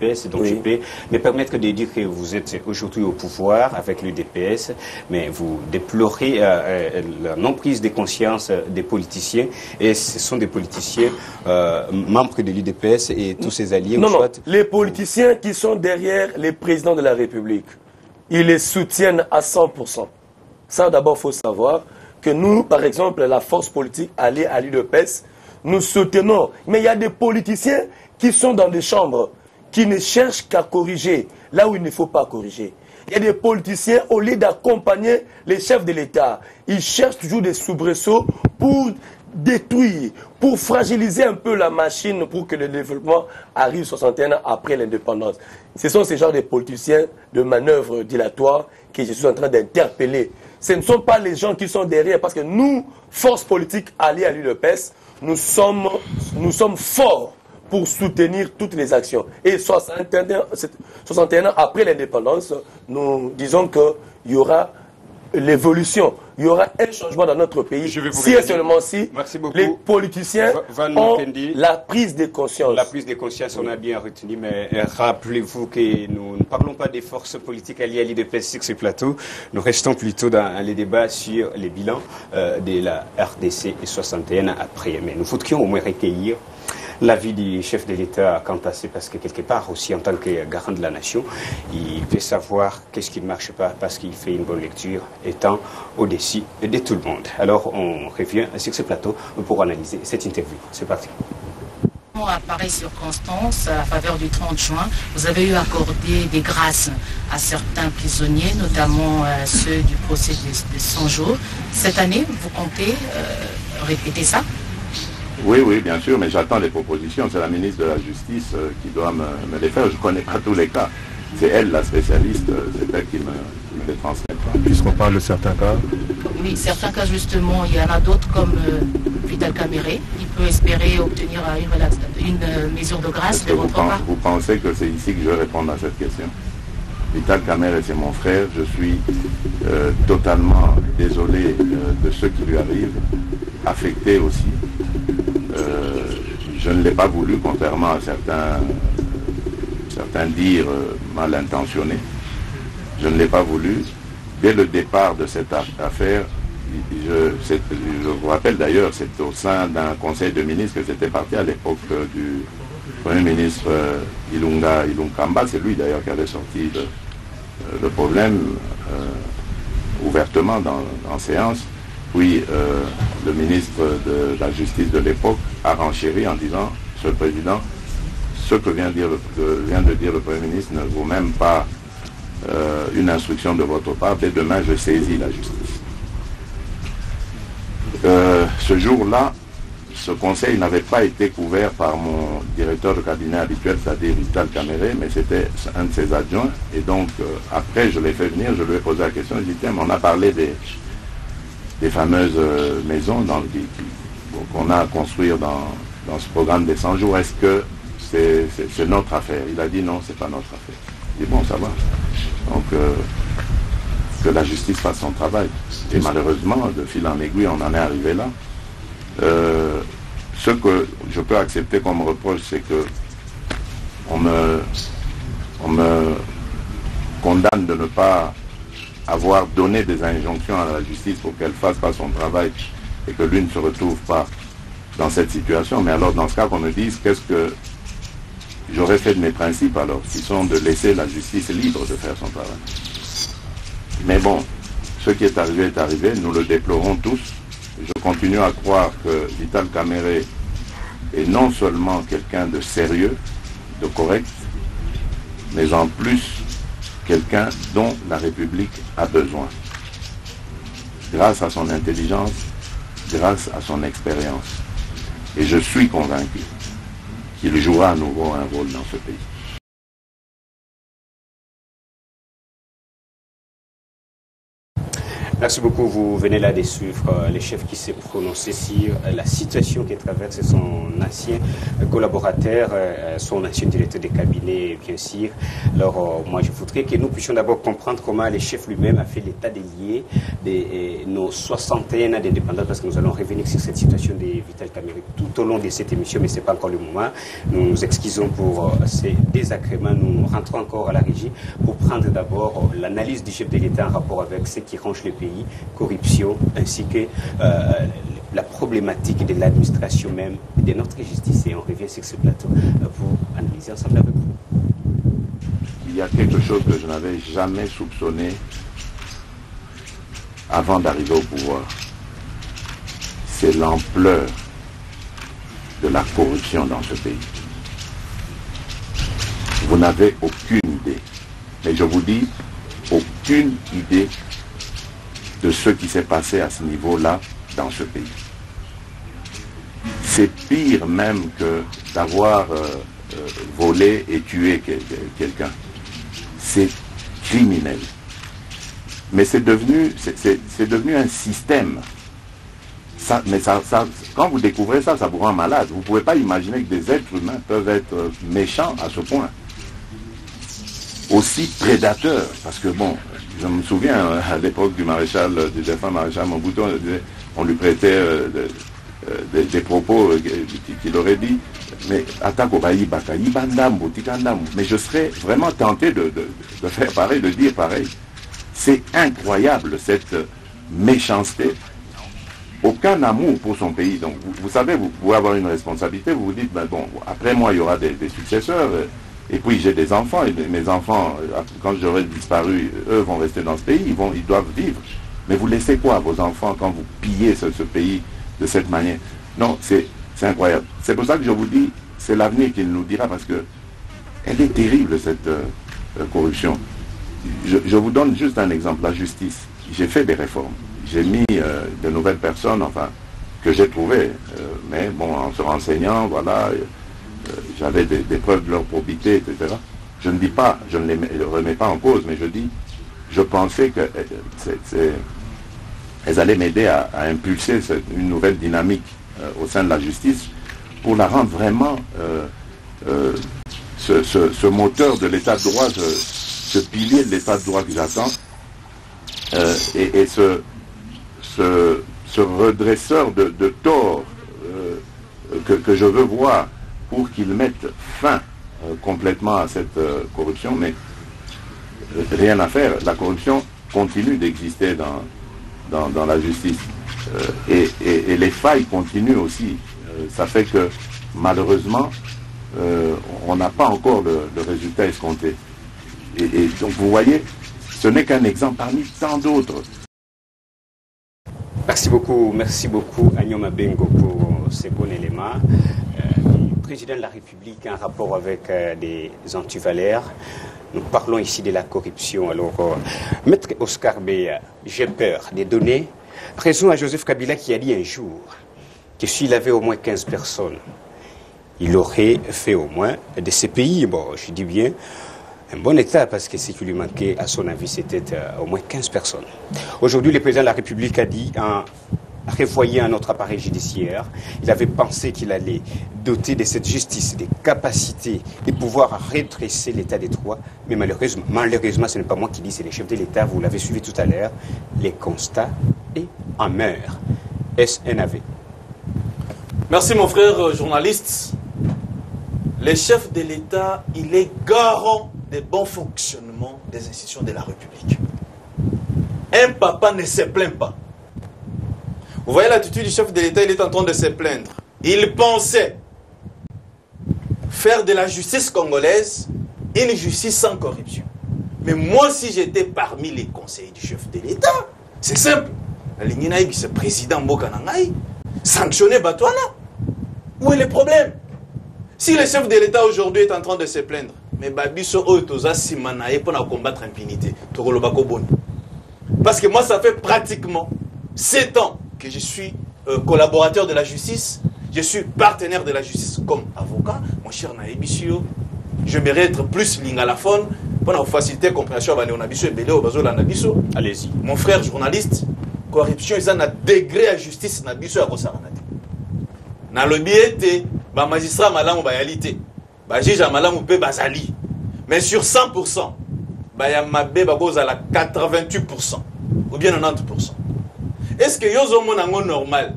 l'UDPS, donc je peux me permettre de dire que vous êtes aujourd'hui au pouvoir avec l'UDPS, mais vous déplorez la non-prise de conscience des politiciens, et ce sont des politiciens membres de l'UDPS et tous ses alliés. Non, les politiciens qui sont derrière les présidents de la République, ils les soutiennent à 100%. Ça, d'abord, il faut savoir que nous, par exemple, la force politique alliée à l'UDPS, nous soutenons. Mais il y a des politiciens qui sont dans des chambres, qui ne cherchent qu'à corriger là où il ne faut pas corriger. Il y a des politiciens, au lieu d'accompagner les chefs de l'État, ils cherchent toujours des soubresauts pour détruire, pour fragiliser un peu la machine pour que le développement arrive 61 ans après l'indépendance. Ce sont ces genres de politiciens de manœuvres dilatoires que je suis en train d'interpeller. Ce ne sont pas les gens qui sont derrière, parce que nous, force politique alliée à l'UDPS, nous sommes forts pour soutenir toutes les actions. Et 61 ans après l'indépendance, nous disons qu'il y aura l'évolution, il y aura un changement dans notre pays, si et seulement si les politiciens ont la prise de conscience. La prise de conscience, on a bien retenu, mais rappelez-vous que nous ne parlons pas des forces politiques alliées à l'UDPS sur ce plateau, nous restons plutôt dans les débats sur les bilans de la RDC et 61 après. Mais nous voudrions au moins recueillir l'avis du chef de l'État quant à ça, parce que quelque part aussi en tant que garant de la nation, il peut savoir qu'est-ce qui ne marche pas parce qu'il fait une bonne lecture, étant au-dessus de tout le monde. Alors on revient sur ce plateau pour analyser cette interview. C'est parti. À pareille circonstance, à la faveur du 30 juin, vous avez eu accordé des grâces à certains prisonniers, notamment ceux du procès de 100 jours. Cette année, vous comptez répéter ça? Oui, oui, bien sûr, mais j'attends les propositions. C'est la ministre de la Justice qui doit me les faire. Je ne connais pas tous les cas. C'est elle, la spécialiste, c'est elle qui me les transmet. Puisqu'on parle de certains cas. Oui, certains cas, justement, il y en a d'autres comme Vital Kamere. Il peut espérer obtenir une mesure de grâce de votre part. Vous pensez que c'est ici que je vais répondre à cette question? Vital Kamere, c'est mon frère. Je suis totalement désolé de ce qui lui arrive, affecté aussi. Je ne l'ai pas voulu, contrairement à certains dires mal intentionnés. Je ne l'ai pas voulu. Dès le départ de cette affaire, je vous rappelle d'ailleurs, c'est au sein d'un conseil de ministres que j'étais parti à l'époque du Premier ministre Ilunga Kamba. C'est lui d'ailleurs qui avait sorti le problème ouvertement en séance. Puis le ministre de la Justice de l'époque a renchéri en disant: Monsieur le Président, ce que vient de dire le Premier ministre ne vaut même pas une instruction de votre part. Dès demain, je saisis la justice. Ce jour-là, ce conseil n'avait pas été couvert par mon directeur de cabinet habituel, c'est-à-dire Vital Kamere, mais c'était un de ses adjoints. Et donc, après, je l'ai fait venir, je lui ai posé la question, je lui ai dit: tiens, mais on a parlé des fameuses maisons qu'on a à construire dans ce programme des 100 jours. Est-ce que c'est notre affaire? Il a dit: non, c'est pas notre affaire. Je dis: bon, ça va. Donc, que la justice fasse son travail. Et malheureusement, de fil en aiguille, on en est arrivé là. Ce que je peux accepter comme reproche, c'est que on me condamne de ne pas avoir donné des injonctions à la justice pour qu'elle fasse pas son travail et que lui ne se retrouve pas dans cette situation. Mais alors, dans ce cas, qu'on me dise qu'est-ce que j'aurais fait de mes principes alors, qui sont de laisser la justice libre de faire son travail. Mais bon, ce qui est arrivé, nous le déplorons tous. Je continue à croire que Vital Kamere est non seulement quelqu'un de sérieux, de correct, mais en plus quelqu'un dont la République a besoin. Grâce à son intelligence, grâce à son expérience. Et je suis convaincu qu'il jouera à nouveau un rôle dans ce pays. Merci beaucoup. Vous venez là de suivre les chefs qui s'est prononcé sur la situation que traverse son ancien collaborateur, son ancien directeur de cabinet, bien sûr. Alors, moi, je voudrais que nous puissions d'abord comprendre comment le chef lui-même a fait l'état des liés de nos 61 ans d'indépendance, parce que nous allons revenir sur cette situation de Vital Kamerhe tout au long de cette émission, mais ce n'est pas encore le moment. Nous nous excusons pour ces désagréments. Nous rentrons encore à la régie pour prendre d'abord l'analyse du chef de l'État en rapport avec ce qui ronge le pays, corruption, ainsi que la problématique de l'administration même de notre justice. Et on revient sur ce plateau pour analyser ensemble avec vous. Il y a quelque chose que je n'avais jamais soupçonné avant d'arriver au pouvoir. C'est l'ampleur de la corruption dans ce pays. Vous n'avez aucune idée. Mais je vous dis, aucune idée de ce qui s'est passé à ce niveau-là dans ce pays. C'est pire même que d'avoir volé et tué quelqu'un. C'est criminel. Mais c'est devenu un système. Quand vous découvrez ça, ça vous rend malade. Vous ne pouvez pas imaginer que des êtres humains peuvent être méchants à ce point. Aussi prédateurs, parce que bon, je me souviens à l'époque du défunt maréchal Mobutu, on lui prêtait des propos qu'il aurait dit, mais mais je serais vraiment tenté de faire pareil, de dire pareil. C'est incroyable cette méchanceté. Aucun amour pour son pays. Donc vous savez, vous pouvez avoir une responsabilité, vous vous dites, ben bon, après moi il y aura des successeurs. Et puis j'ai des enfants, et mes enfants, quand j'aurai disparu, eux vont rester dans ce pays, ils doivent vivre. Mais vous laissez quoi à vos enfants quand vous pillez ce pays de cette manière? Non, c'est incroyable. C'est pour ça que je vous dis, c'est l'avenir qui nous dira, parce que elle est terrible cette corruption. Je vous donne juste un exemple, la justice. J'ai fait des réformes. J'ai mis de nouvelles personnes, enfin, que j'ai trouvées. Mais bon, en se renseignant, voilà... j'avais des preuves de leur probité, etc. Je ne dis pas, je ne les remets pas en cause, mais je dis, je pensais qu'elles allaient m'aider à impulser une nouvelle dynamique au sein de la justice pour la rendre vraiment ce moteur de l'état de droit, ce pilier de l'état de droit que j'attends, et ce redresseur de tort que je veux voir, pour qu'ils mettent fin complètement à cette corruption, mais rien à faire. La corruption continue d'exister dans la justice. Et les failles continuent aussi. Ça fait que, malheureusement, on n'a pas encore le résultat escompté. Et donc, vous voyez, ce n'est qu'un exemple parmi tant d'autres. Merci beaucoup Agnon Mabengo pour ces bons éléments. Président de la République en rapport avec des antivaleurs. Nous parlons ici de la corruption. Alors, Maître Oscar Beya, j'ai peur de donner raison à Joseph Kabila qui a dit un jour que s'il avait au moins 15 personnes, il aurait fait au moins de ces pays, bon, je dis bien, un bon état, parce que ce qui lui manquait, à son avis, c'était au moins 15 personnes. Aujourd'hui, le président de la République a dit en revoyant notre appareil judiciaire, il avait pensé qu'il allait doter de cette justice des capacités de pouvoir redresser l'état des droits, mais malheureusement, ce n'est pas moi qui dis, c'est les chefs de l'État, vous l'avez suivi tout à l'heure, les constats et en meurent. Est-ce un aveu? Merci mon frère journaliste. Le chef de l'État, il est garant des bons fonctionnements des institutions de la République. Un papa ne se plaint pas. Vous voyez l'attitude du chef de l'État, il est en train de se plaindre. Il pensait faire de la justice congolaise une justice sans corruption. Mais moi, si j'étais parmi les conseillers du chef de l'État, c'est simple. La ligne naïve, c'est président Mbokanangaï, sanctionner Batouana. Où est le problème? Si le chef de l'État aujourd'hui est en train de se plaindre, mais Babiso Otoza Simanae pour combattre l'impunité, parce que moi, ça fait pratiquement 7 ans que je suis collaborateur de la justice, je suis partenaire de la justice comme avocat. Mon cher Naïbisio, j'aimerais être plus lingalaphone pour faciliter la compréhension de Nabiso. Allez-y. Mon frère journaliste, corruption, ils ont un degré à justice Nabiso à Kosaranate. Dans le biais, les magistrats malam bayalité, les juges malam pe bazali. Mais sur 100%, il y a mabé bagoza la 88% ou bien 90%. Est-ce que yozo mon normal?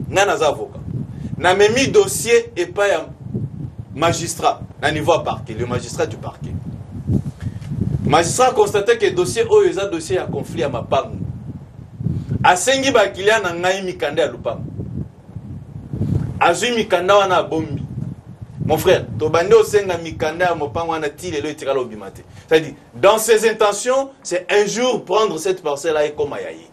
Nana avocat. Na mis dossier et pas un magistrat. Na niveau parquet, le magistrat du parquet. Magistrat a constaté que le dossier est un dossier à conflit à ma part. A sengi ba kilia na ngai mikande à lupam. Azui mikanda wana bombi. Mon frère, tobande o senga mikanda à mopang wana tile le tiralo obimate. C'est-à-dire, dans ses intentions, c'est un jour prendre cette parcelle-là et comme ayayi.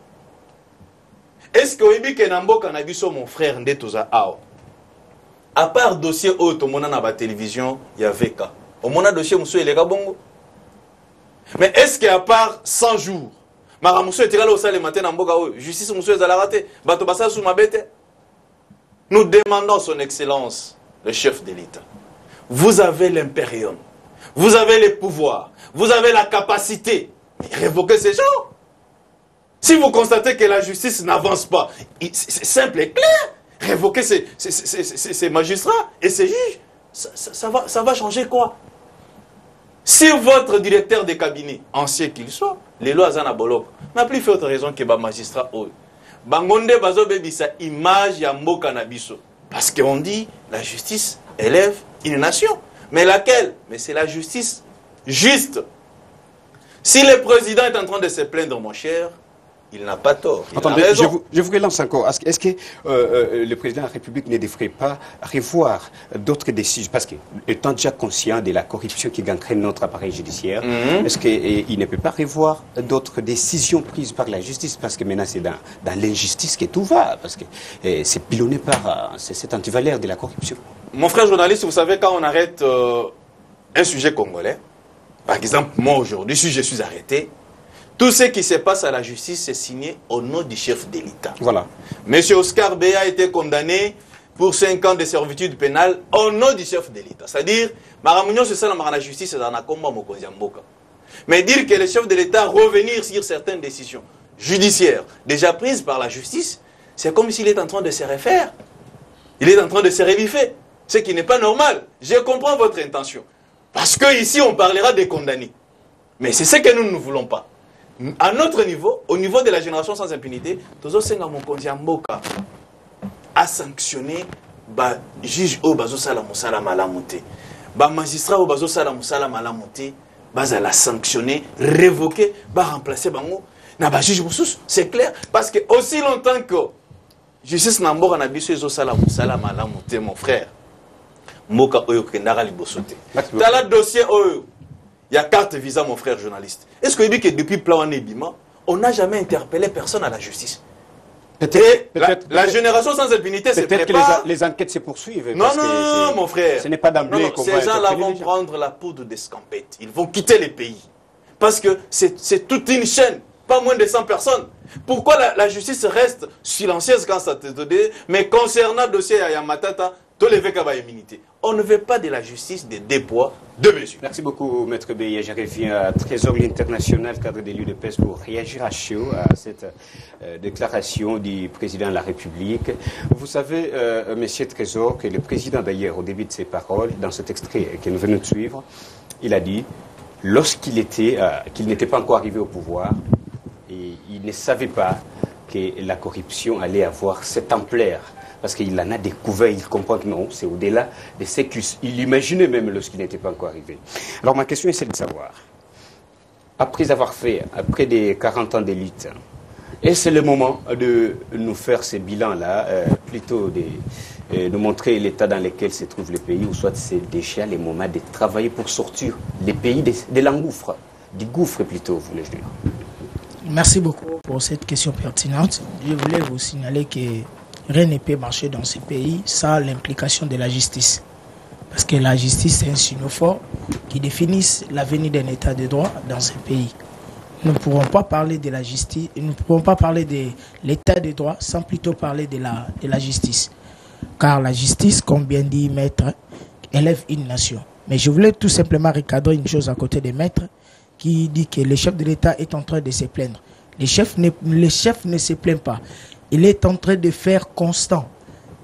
Est-ce que Oibi Kenambo Kanabiso, mon frère, Ndetoza Ao? À part dossier autre, on a la télévision, il y avait cas. On a dossier monsieur les Gabongo. Mais est-ce qu'à part 100 jours, Maramousso était là au salle matin en Boga, justice monsieur est à la rater, Batobassa sous ma bête. Nous demandons son excellence, le chef de l'État. Vous avez l'impérium, vous avez les pouvoirs, vous avez la capacité de révoquer ces gens. Si vous constatez que la justice n'avance pas, c'est simple et clair. Révoquer ces magistrats et ces juges, ça va changer quoi? Si votre directeur de cabinet, ancien qu'il soit, les lois en bolok, n'a plus fait autre raison que les magistrats. Bangonde bazo bebisa image ya mboka na biso. Parce qu'on dit la justice élève une nation. Mais laquelle? Mais c'est la justice juste. Si le président est en train de se plaindre, mon cher, il n'a pas tort. Attendez, je vous relance encore. Est-ce que le président de la République ne devrait pas revoir d'autres décisions? Parce qu'étant déjà conscient de la corruption qui gangrène notre appareil judiciaire, est-ce qu'il ne peut pas revoir d'autres décisions prises par la justice? Parce que maintenant, c'est dans l'injustice que tout va. Parce que c'est pilonné par cet antivaleur de la corruption. Mon frère journaliste, vous savez, quand on arrête un sujet congolais, par exemple, moi aujourd'hui, si je suis arrêté, tout ce qui se passe à la justice, c'est signé au nom du chef de l'État. Voilà. Monsieur Oscar Béa a été condamné pour 5 ans de servitude pénale au nom du chef de l'État. C'est-à-dire, Maramounion, c'est ça la justice, c'est dans la combat Mokonziamboka. Mais dire que le chef de l'État revenir sur certaines décisions judiciaires déjà prises par la justice, c'est comme s'il est en train de se refaire. Il est en train de se reviffer. Ce qui n'est pas normal. Je comprends votre intention. Parce qu'ici, on parlera des condamnés. Mais c'est ce que nous ne voulons pas. À notre niveau, au niveau de la génération sans impunité, Tozo Senga Mokonzi Mboka a sanctionné ba juge au bazo sala musala malamuté, ba magistrat au bazo sala musala malamuté, baza la sanctionné, révoqué, ba remplacer bango na ba juge musus, c'est clair parce que aussi longtemps que justice na mboka na biso ezo sala musala malamuté, mon frère, Mboka oyo kendara libosoté. Tala dossier oyo. Il y a carte visa, mon frère journaliste. Est-ce que vous dites que depuis Plan Ebima, on n'a jamais interpellé personne à la justice? La génération sans impunité se prépare. Peut-être que les enquêtes se poursuivent. Non, non, mon frère. Ce n'est pas d'emblée qu'on va ces gens-là vont prendre la poudre d'escampette. Ils vont quitter les pays. Parce que c'est toute une chaîne. Pas moins de 100 personnes. Pourquoi la justice reste silencieuse quand ça te donne? Mais concernant le dossier Yamatata, on ne veut pas de la justice de déploiement de mesures. Merci beaucoup, Maître Béya. Je reviens à Trésor International, cadre de l'UDPS, pour réagir à chaud à cette déclaration du président de la République. Vous savez, Monsieur Trésor, que le président d'ailleurs, au début de ses paroles, dans cet extrait que nous venons de suivre, il a dit, lorsqu'il qu'il n'était pas encore arrivé au pouvoir, et il ne savait pas que la corruption allait avoir cette ampleur. Parce qu'il en a découvert, il comprend que non, c'est au-delà de ce qu'il imaginait même lorsqu'il n'était pas encore arrivé. Alors ma question est celle de savoir, après avoir fait, après des 40 ans de lutte, est-ce le moment de nous faire ce bilan-là, plutôt de montrer l'état dans lequel se trouve le pays, ou soit c'est déjà le moment de travailler pour sortir les pays de l'engouffre, du gouffre plutôt, voulais-je dire. Merci beaucoup pour cette question pertinente. Je voulais vous signaler que rien ne peut marcher dans ce pays sans l'implication de la justice. Parce que la justice, c'est un signe fort qui définit l'avenir d'un état de droit dans ce pays. Nous ne pourrons pas parler de la justice, nous ne pourrons pas parler de l'état de droit sans plutôt parler de la justice. Car la justice, comme bien dit Maître, élève une nation. Mais je voulais tout simplement recadrer une chose à côté des maîtres, qui dit que le chef de l'État est en train de se plaindre. Le chef ne se plaint pas. Il est en train de faire constant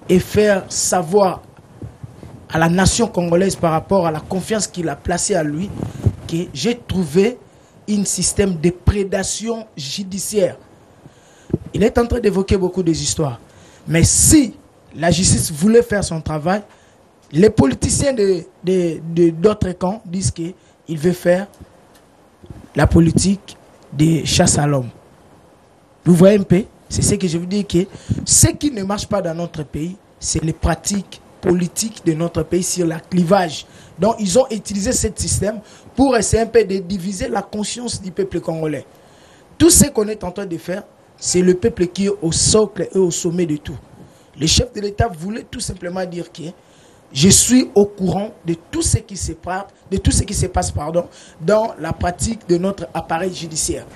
et faire savoir à la nation congolaise par rapport à la confiance qu'il a placée à lui que j'ai trouvé un système de prédation judiciaire. Il est en train d'évoquer beaucoup des histoires. Mais si la justice voulait faire son travail, les politiciens d'autres camps disent qu'il veut faire la politique de chasse à l'homme. Vous voyez un peu? C'est ce que je veux dire, que ce qui ne marche pas dans notre pays, c'est les pratiques politiques de notre pays sur le clivage. Donc ils ont utilisé ce système pour essayer un peu de diviser la conscience du peuple congolais. Tout ce qu'on est en train de faire, c'est le peuple qui est au socle et au sommet de tout. Le chef de l'État voulait tout simplement dire que je suis au courant de tout ce qui se passe, dans la pratique de notre appareil judiciaire.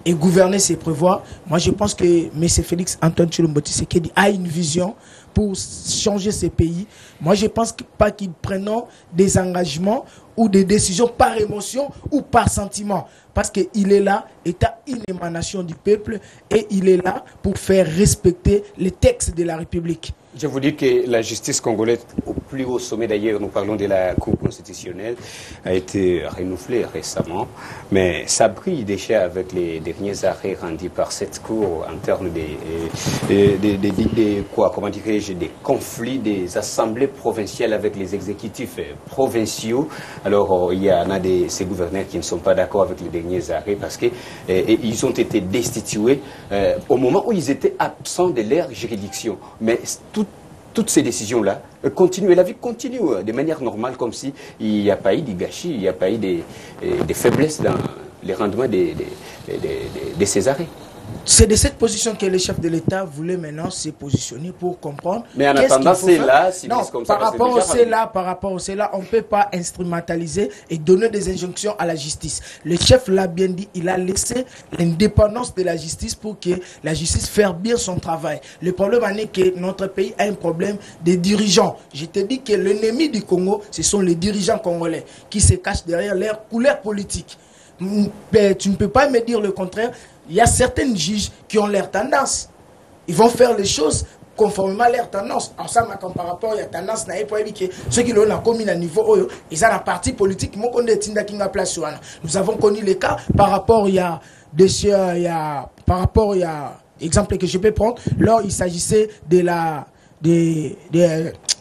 Et gouverner, c'est prévoir. Moi, je pense que M. Félix Antoine Tshilombo Tshisekedi a une vision pour changer ce pays. Moi, je ne pense pas qu'il prenne des engagements ou des décisions par émotion ou par sentiment. Parce qu'il est là, état une émanation du peuple, et il est là pour faire respecter les textes de la République. Je vous dis que la justice congolaise, au plus haut sommet d'ailleurs, nous parlons de la Cour constitutionnelle, a été renouvelée récemment, mais ça brille déjà avec les derniers arrêts rendus par cette Cour en termes des conflits des assemblées provinciales avec les exécutifs provinciaux. Alors, il y en a ces gouverneurs qui ne sont pas d'accord avec les derniers arrêts parce qu'ils ont été destitués au moment où ils étaient absents de leur juridiction. Mais toutes ces décisions-là continuent, et la vie continue de manière normale, comme s'il n'y a pas eu de gâchis, il n'y a pas eu de faiblesses dans les rendements de ces arrêts. C'est de cette position que le chef de l'État voulait maintenant se positionner pour comprendre. Mais en attendant, c'est là, par rapport au cela, on ne peut pas instrumentaliser et donner des injonctions à la justice. Le chef l'a bien dit, il a laissé l'indépendance de la justice pour que la justice fasse bien son travail. Le problème est que notre pays a un problème de dirigeants. Je te dis que l'ennemi du Congo, ce sont les dirigeants congolais qui se cachent derrière leur couleur politique. Tu ne peux pas me dire le contraire. Il y a certains juges qui ont leur tendance. Ils vont faire les choses conformément à leur tendance. Ensemble, par rapport à la tendance, ceux qui l'ont commis à niveau, ils ont la partie politique. Nous avons connu les cas par rapport exemple que je peux prendre, lors il s'agissait du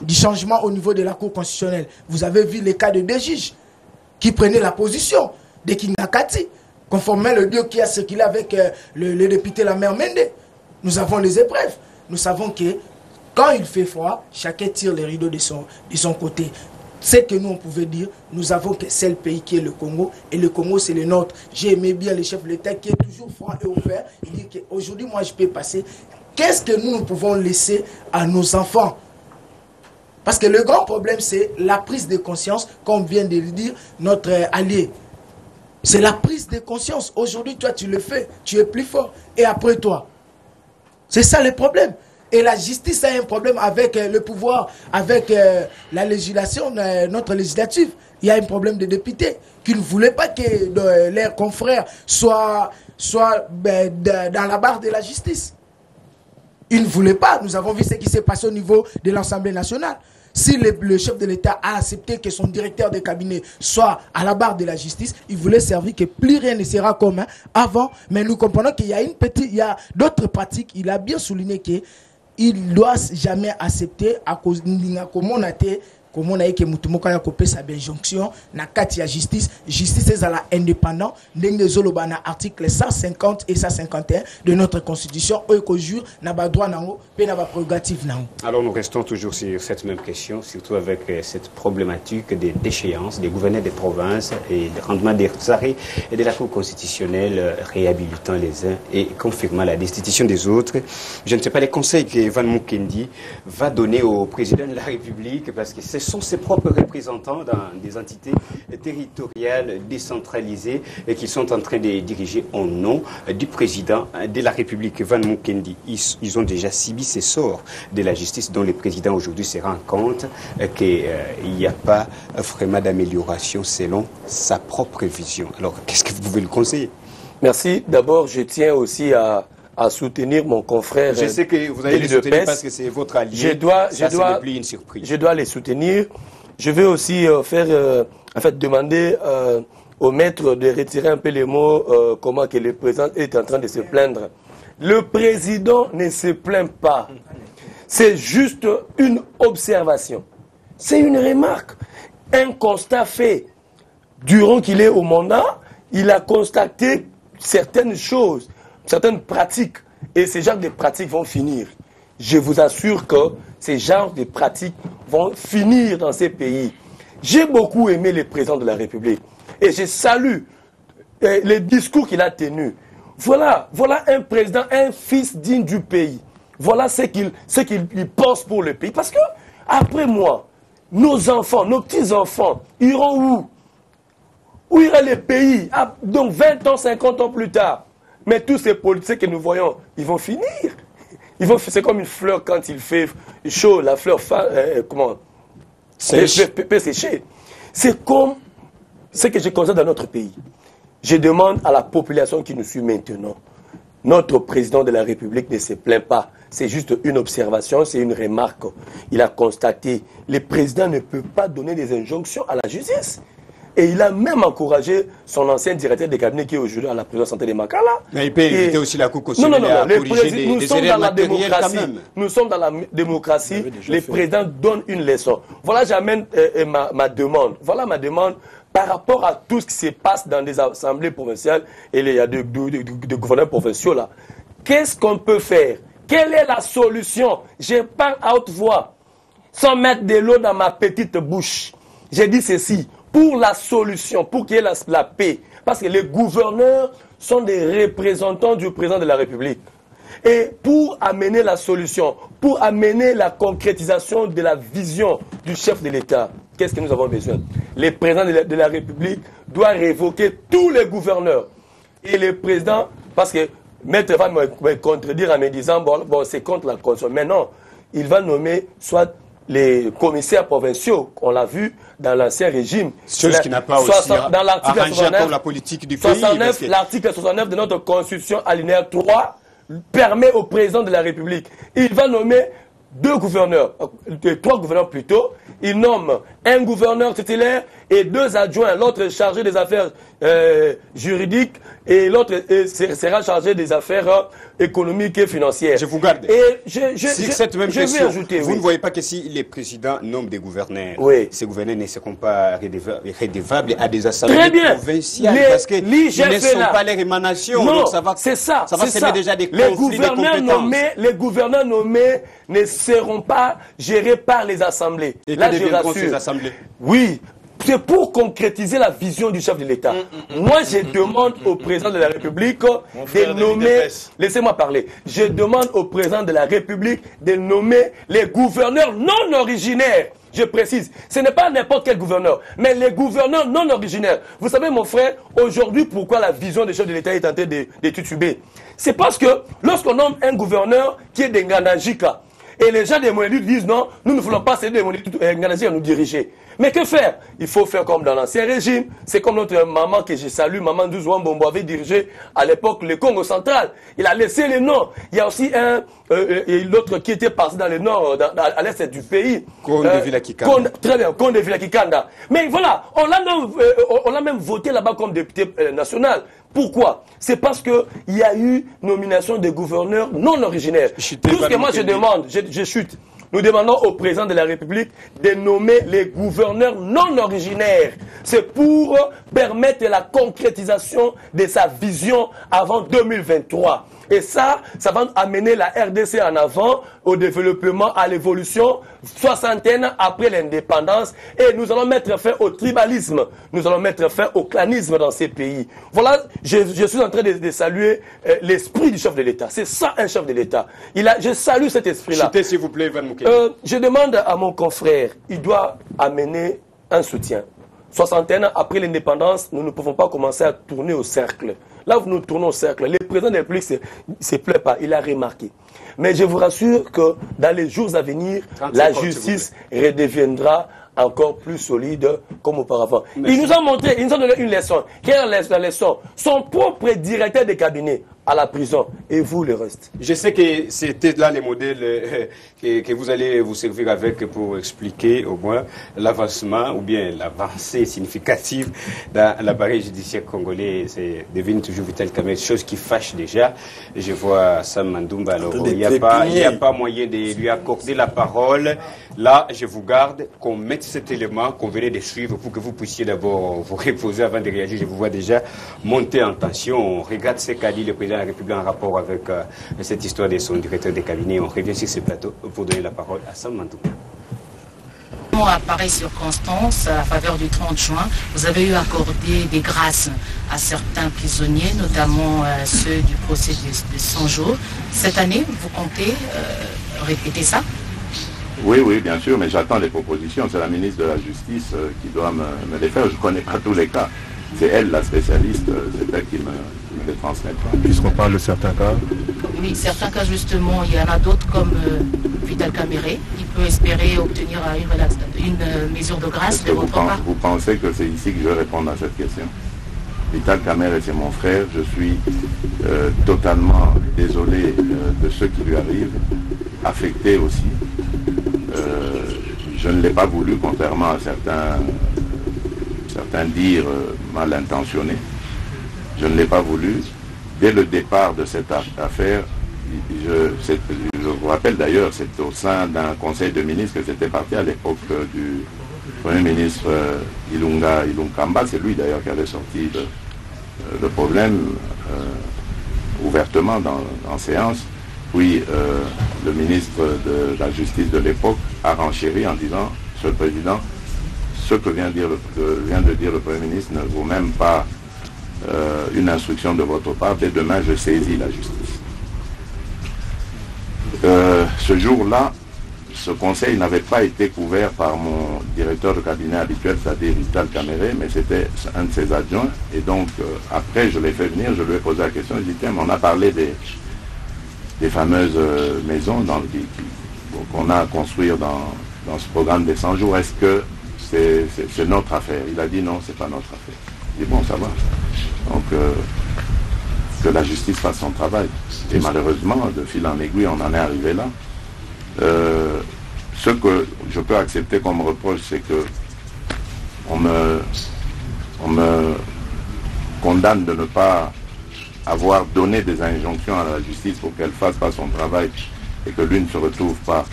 changement au niveau de la Cour constitutionnelle. Vous avez vu les cas de deux juges qui prenaient la position de Kingakati, conformément le dieu qui a circulé avec le député la mère Mende. Nous avons les épreuves. Nous savons que quand il fait froid, chacun tire les rideaux de son côté. Ce que nous on pouvait dire, nous avons que c'est le pays qui est le Congo, et le Congo c'est le nôtre. J'ai aimé bien le chef de l'État qui est toujours franc et ouvert. Il dit qu'aujourd'hui moi je peux passer. Qu'est-ce que nous pouvons laisser à nos enfants? Parce que le grand problème c'est la prise de conscience, comme vient de le dire notre allié. C'est la prise de conscience. Aujourd'hui, toi, tu le fais. Tu es plus fort. Et après toi. C'est ça le problème. Et la justice a un problème avec le pouvoir, avec la législation, notre législative. Il y a un problème de députés qui ne voulaient pas que leurs confrères soient dans la barre de la justice. Ils ne voulaient pas. Nous avons vu ce qui s'est passé au niveau de l'Assemblée nationale. Si le chef de l'État a accepté que son directeur de cabinet soit à la barre de la justice, il voulait servir que plus rien ne sera commun avant. Mais nous comprenons qu'il y a d'autres pratiques. Il a bien souligné qu'il ne doit jamais accepter à cause de comment on a été. Comme on a dit que Moutoumoko a coupé sa injonction, na kati ya justice est à la indépendant, ndenge zoloba na article 150 et 151 de notre constitution, au jour n'a pas droit nango, pe n'a pas prérogative nango. Alors nous restons toujours sur cette même question, surtout avec cette problématique des déchéances des gouverneurs des provinces et le rendement des arrêts et de la Cour constitutionnelle réhabilitant les uns et confirmant la destitution des autres. Je ne sais pas les conseils que Van Mukendi va donner au président de la République, parce que c'est sont ses propres représentants dans des entités territoriales décentralisées et qui sont en train de diriger au nom du président de la République, Van Mukendi. Ils ont déjà subi ces sorts de la justice dont le président aujourd'hui se rend compte qu'il n'y a pas vraiment d'amélioration selon sa propre vision. Alors, qu'est-ce que vous pouvez le conseiller? Merci. D'abord, je tiens aussi à soutenir mon confrère. Je sais que vous allez le soutenir parce que c'est votre allié. Je dois plus une surprise. Je dois les soutenir. Je vais aussi demander au maître de retirer un peu les mots comment que le président est en train de se plaindre. Le président ne se plaint pas. C'est juste une observation. C'est une remarque. Un constat fait. Durant qu'il est au mandat, il a constaté certaines choses, certaines pratiques. Et ces genres de pratiques vont finir. Je vous assure que ces genres de pratiques vont finir dans ces pays. J'ai beaucoup aimé le président de la République. Et je salue les discours qu'il a tenus. Voilà un président, un fils digne du pays. Voilà ce qu'il pense pour le pays. Parce que, après moi, nos enfants, nos petits-enfants, iront où? Où ira le pays? Donc 20 ans, 50 ans plus tard. Mais tous ces politiciens que nous voyons, ils vont finir. C'est comme une fleur quand il fait chaud, la fleur peut sécher. C'est comme ce que je constate dans notre pays. Je demande à la population qui nous suit maintenant. Notre président de la République ne se plaint pas. C'est juste une observation, c'est une remarque. Il a constaté. Le président ne peut pas donner des injonctions à la justice. Et il a même encouragé son ancien directeur de cabinet qui est aujourd'hui à la prison santé de Makala. Mais il peut éviter aussi la Cour constitutionnelle à corriger nous sommes dans la démocratie. Quand même. Nous sommes dans la démocratie. Les présidents donnent une leçon. Voilà, j'amène ma demande. Voilà ma demande par rapport à tout ce qui se passe dans des assemblées provinciales et il y a des gouverneurs provinciaux là. Qu'est-ce qu'on peut faire? Quelle est la solution? Je parle à haute voix, sans mettre de l'eau dans ma petite bouche. J'ai dit ceci. Pour la solution, pour qu'il y ait la paix. Parce que les gouverneurs sont des représentants du président de la République. Et pour amener la solution, pour amener la concrétisation de la vision du chef de l'État, qu'est-ce que nous avons besoin? Le président de la République doit révoquer tous les gouverneurs. Et le président, parce que Maître va me contredire en me disant, bon c'est contre la Constitution. Mais non, il va nommer soit les commissaires provinciaux, on l'a vu dans l'ancien régime. Chose qui n'a pas aussi dans l'article 69, la politique du pays. L'article 69 de notre Constitution, alinéa 3, permet au président de la République. Il va nommer 2 gouverneurs, 3 gouverneurs plutôt. Il nomme un gouverneur titulaire et 2 adjoints. L'autre chargé des affaires juridiques et l'autre sera chargé des affaires économiques et financières. Je vous garde. Et cette même question, ajouter, vous ne voyez pas que si les présidents nomment des gouverneurs, ces gouverneurs ne seront pas redevables à des assemblées provinciales parce qu'ils ne sont pas les émanations. Non, donc ça va semer déjà des conflits de compétences. Les gouverneurs nommés ne seront pas gérés par les assemblées. Et là, je rassure. Ces assemblées? Oui. C'est pour concrétiser la vision du chef de l'État. Moi, je demande au président de la République de nommer... Laissez-moi parler. Je demande au président de la République de nommer les gouverneurs non originaires. Je précise, ce n'est pas n'importe quel gouverneur, mais les gouverneurs non originaires. Vous savez, mon frère, aujourd'hui, pourquoi la vision du chef de l'État est en train de tituber? C'est parce que lorsqu'on nomme un gouverneur qui est d'Nganajika, et les gens des Monéduc disent non, nous ne voulons pas céder Nganajika à nous diriger. Mais que faire? Il faut faire comme dans l'ancien régime. C'est comme notre maman que je salue, maman Douzoua Mbombo avait dirigé à l'époque le Congo central. Il a laissé les noms. Il y a aussi l'autre qui était parti dans le nord, à l'est du pays. Conde Villa Kikanda. Très bien, Conde Villa Kikanda. Mais voilà, on l'a même voté là-bas comme député national. Pourquoi? C'est parce qu'il y a eu nomination des gouverneurs non originaires. Tout ce que moi je demande, je chute. Nous demandons au président de la République de nommer les gouverneurs non originaires. C'est pour permettre la concrétisation de sa vision avant 2023. Et ça va amener la RDC en avant, au développement, à l'évolution, 60 ans après l'indépendance. Et nous allons mettre fin au tribalisme. Nous allons mettre fin au clanisme dans ces pays. Voilà, je suis en train de saluer l'esprit du chef de l'État. C'est ça un chef de l'État. Je salue cet esprit-là. Chutez, s'il vous plaît, Van Mouké. Je demande à mon confrère, il doit amener un soutien. 60 ans après l'indépendance, nous ne pouvons pas commencer à tourner au cercle. Là où nous tournons au cercle, le président de la République ne se plaît pas, il a remarqué. Mais je vous rassure que dans les jours à venir, la justice redeviendra encore plus solide comme auparavant. Ils nous ont montré, ils nous ont donné une leçon. Quelle est la leçon? Son propre directeur de cabinet à la prison. Et vous, le reste? Je sais que c'était là les modèles que vous allez vous servir avec pour expliquer au moins l'avancement ou bien l'avancée significative dans l'appareil judiciaire congolais. C'est devenu toujours Vital Kamerhe, chose qui fâche déjà. Je vois Sam Mandoumba, alors il n'y a pas moyen de lui accorder la parole. Là, je vous garde qu'on mette cet élément qu'on venait de suivre pour que vous puissiez d'abord vous reposer avant de réagir. Je vous vois déjà monter en tension. On regarde ce qu'a dit le président de la République en rapport avec cette histoire de son directeur de cabinet. On revient sur ce plateau pour donner la parole à Sam Mandoumba. À pareille circonstance, à la faveur du 30 juin, vous avez eu accordé des grâces à certains prisonniers, notamment ceux du procès de 100 jours. Cette année, vous comptez répéter ça? Oui, bien sûr, mais j'attends les propositions. C'est la ministre de la Justice qui doit me les faire. Je ne connais pas tous les cas. C'est elle, la spécialiste, c'est elle qui me les transmettra. Puisqu'on parle de certains cas. Oui, certains cas, justement, il y en a d'autres comme Vital Kamerhe. Il peut espérer obtenir une mesure de grâce de votre part. Vous pensez que c'est ici que je vais répondre à cette question? Vital Kamerhe, c'est mon frère. Je suis totalement désolé de ce qui lui arrive, affecté aussi. Je ne l'ai pas voulu, contrairement à certains dires mal intentionnés. Je ne l'ai pas voulu. Dès le départ de cette affaire, je vous rappelle d'ailleurs, c'est au sein d'un conseil de ministres que c'était parti à l'époque du Premier ministre Ilunkamba. C'est lui d'ailleurs qui avait sorti le problème ouvertement en séance. Puis le ministre de la Justice de l'époque a renchéri en disant, Monsieur le Président, ce que vient de dire le Premier ministre ne vaut même pas une instruction de votre part. Dès demain, je saisis la justice. Ce jour-là, ce conseil n'avait pas été couvert par mon directeur de cabinet habituel, c'est-à-dire Vital Kamerhe, mais c'était un de ses adjoints. Et donc, après, je l'ai fait venir, je lui ai posé la question, je lui ai dit, tiens, on a parlé des fameuses maisons qu'on a à construire dans ce programme des 100 jours. Est-ce que c'est notre affaire? Il a dit non, c'est pas notre affaire. J'ai dit bon, ça va. Donc, que la justice fasse son travail. Et malheureusement, de fil en aiguille, on en est arrivé là. Ce que je peux accepter comme reproche, c'est que on me condamne de ne pas avoir donné des injonctions à la justice pour qu'elle fasse pas son travail et que lui ne se retrouve pas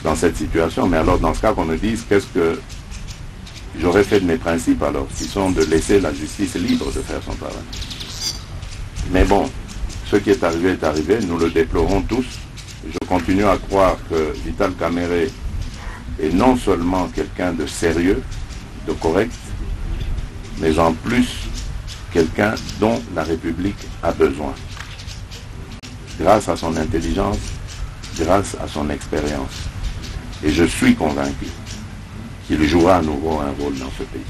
dans cette situation. Mais alors, dans ce cas, qu'on me dise qu'est-ce que j'aurais fait de mes principes alors, qui sont de laisser la justice libre de faire son travail. Mais bon, ce qui est arrivé, nous le déplorons tous. Je continue à croire que Vital Kamerhe est non seulement quelqu'un de sérieux, de correct, mais en plus quelqu'un dont la République a besoin. Grâce à son intelligence, grâce à son expérience. Et je suis convaincu qu'il jouera à nouveau un rôle dans ce pays.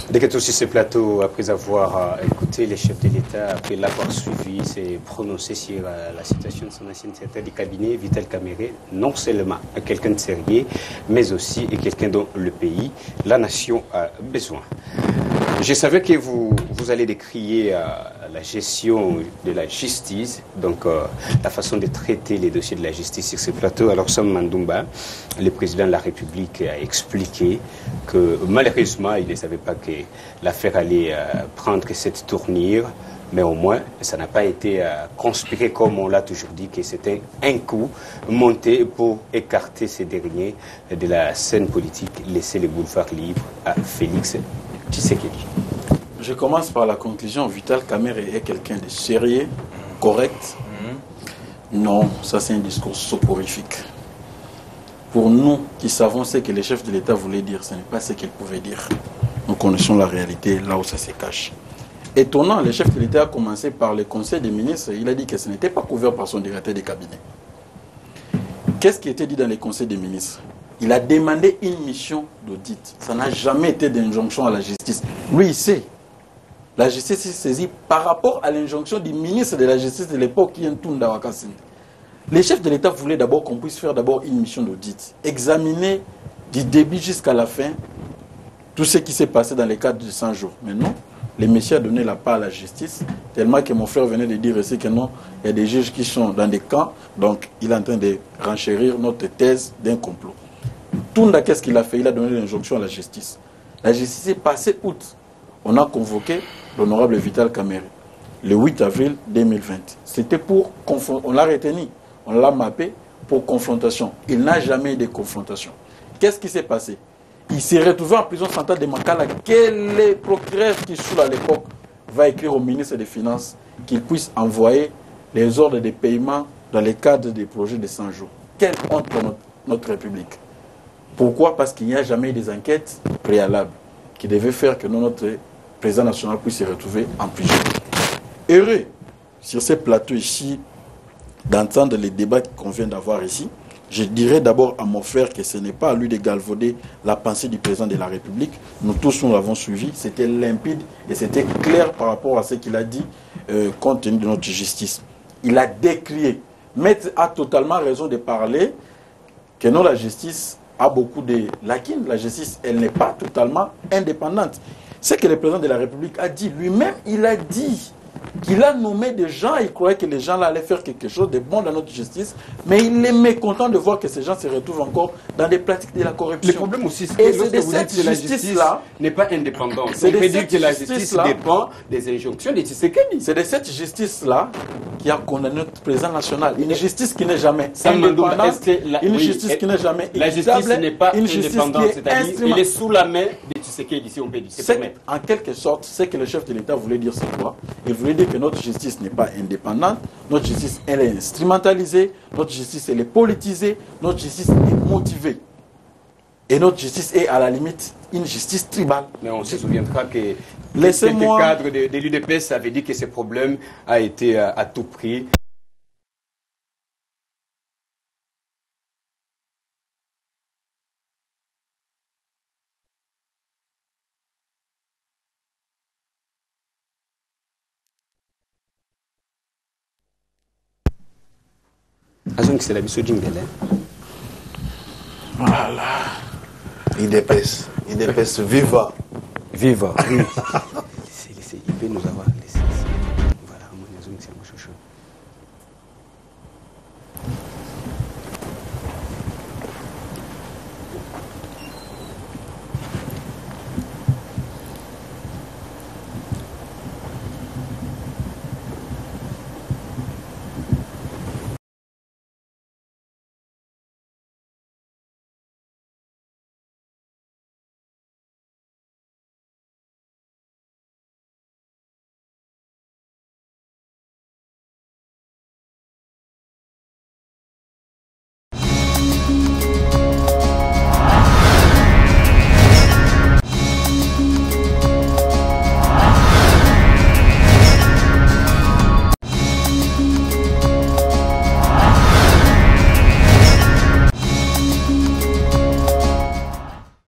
Dès que aussi ce plateau, après avoir écouté les chefs de l'État, après l'avoir suivi, s'est prononcé sur la situation de son ancien secrétaire du cabinet, Vital Kamerhe, non seulement quelqu'un de sérieux, mais aussi quelqu'un dont le pays, la nation a besoin. Je savais que vous allez décrier la gestion de la justice, donc la façon de traiter les dossiers de la justice sur ce plateau. Alors Sam Mandoumba, le président de la République, a expliqué que malheureusement, il ne savait pas que l'affaire allait prendre cette tournure, mais au moins, ça n'a pas été conspiré comme on l'a toujours dit, que c'était un coup monté pour écarter ces derniers de la scène politique, laisser le boulevard libre à Félix Tshisekedi. je commence par la conclusion. Vital Kamerhe est quelqu'un de sérieux, correct. Non, ça c'est un discours soporifique. Pour nous qui savons ce que les chefs de l'État voulaient dire, ce n'est pas ce qu'ils pouvaient dire. Nous connaissons la réalité là où ça se cache. Étonnant, le chef de l'État a commencé par le Conseil des ministres. Il a dit que ce n'était pas couvert par son directeur de cabinet. Qu'est-ce qui était dit dans le Conseil des ministres? Il a demandé une mission d'audit. Ça n'a jamais été d'injonction à la justice. Lui, il sait. La justice s'est saisie par rapport à l'injonction du ministre de la Justice de l'époque, qui est Ntunda Wakasinde. Les chefs de l'État voulaient d'abord qu'on puisse faire d'abord une mission d'audit, examiner du début jusqu'à la fin tout ce qui s'est passé dans les cadres de 100 jours. Mais non, les messieurs ont donné la part à la justice, tellement que mon frère venait de dire aussi que non, il y a des juges qui sont dans des camps, donc il est en train de renchérir notre thèse d'un complot. Tunda, qu'est-ce qu'il a fait? Il a donné l'injonction à la justice. La justice est passée août. On a convoqué l'honorable Vital Kamerhe le 8 avril 2020. C'était pour confronter. On l'a retenu, on l'a mappé pour confrontation. Il n'a jamais eu de confrontation. Qu'est-ce qui s'est passé? Il s'est retrouvé en prison centrale de Makala. Quel est le procureur qui, sous à l'époque, va écrire au ministre des Finances qu'il puisse envoyer les ordres de paiement dans le cadre des projets de 100 jours? Quelle honte pour notre République. Pourquoi? Parce qu'il n'y a jamais eu des enquêtes préalables qui devaient faire que notre président national puisse se retrouver en prison. Heureux, sur ce plateau ici, d'entendre les débats qu'on vient d'avoir ici, je dirais d'abord à mon frère que ce n'est pas à lui de galvauder la pensée du président de la République. Nous tous, nous l'avons suivi. C'était limpide et c'était clair par rapport à ce qu'il a dit compte tenu de notre justice. Il a décrié. Maître a totalement raison de parler que non, la justice a beaucoup de lacunes. La justice, elle n'est pas totalement indépendante. Ce que le président de la République a dit, lui-même, il a dit qu'il a nommé des gens, il croyait que les gens là allaient faire quelque chose de bon dans notre justice, mais il est mécontent de voir que ces gens se retrouvent encore dans des pratiques de la corruption. Le problème aussi, c'est que lorsque vous dites que la justice n'est pas indépendante, on peut dire que la justice dépend des injonctions de Tshisekedi. C'est de cette justice-là qui a condamné notre président national. Une justice qui n'est jamais indépendante, une justice qui n'est jamais équitable. La justice n'est pas indépendante, c'est-à-dire qu'elle est sous la main de Tshisekedi, si on peut dire. En quelque sorte, ce que le chef de l'État voulait dire, c'est quoi? Il voulait dire que notre justice n'est pas indépendante, notre justice elle est instrumentalisée, notre justice elle est politisée, notre justice est motivée. Et notre justice est à la limite une justice tribale. Mais on se souviendra que quelques cadres de l'UDPS avaient dit que ce problème a été à tout prix. C'est la mission jingle. Voilà. IDPS, viva. Viva. Il peut nous avoir.